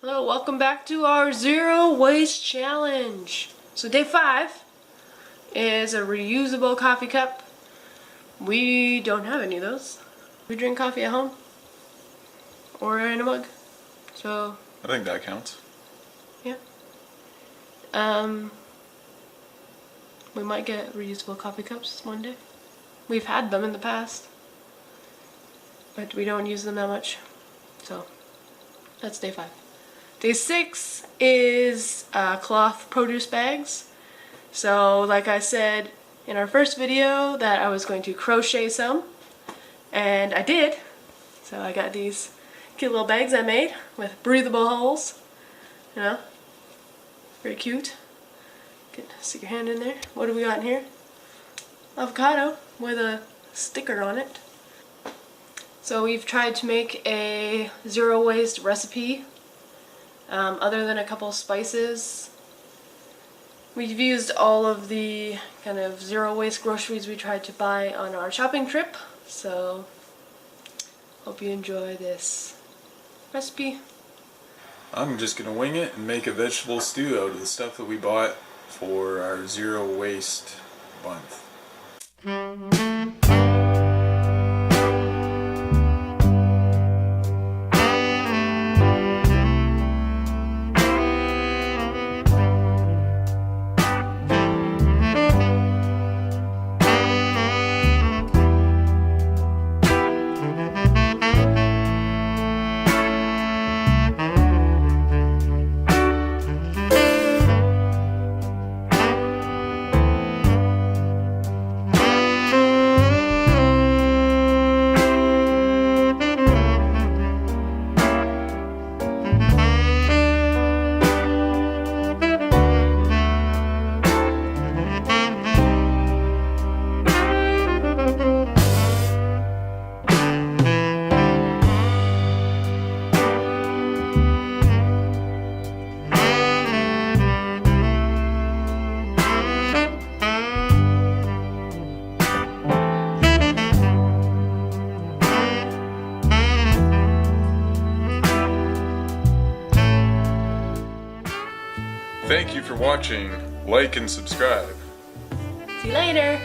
Hello, welcome back to our zero waste challenge. So day 5 is a reusable coffee cup. We don't have any of those. We drink coffee at home or in a mug. So I think that counts. yeah. We might get reusable coffee cups one day. We've had them in the past, but we don't use them that much. So that's day 5. Day 6 is cloth produce bags. So like I said in our first video that I was going to crochet some, and I did. So I got these cute little bags I made with breathable holes, you know, very cute. You can stick your hand in there. What do we got in here? Avocado with a sticker on it. So we've tried to make a zero waste recipe. Other than a couple spices, we've used all of the kind of zero waste groceries we tried to buy on our shopping trip. So hope you enjoy this recipe. I'm just gonna wing it and make a vegetable stew out of the stuff that we bought for our zero waste month. Thank you for watching. Like and subscribe. See you later!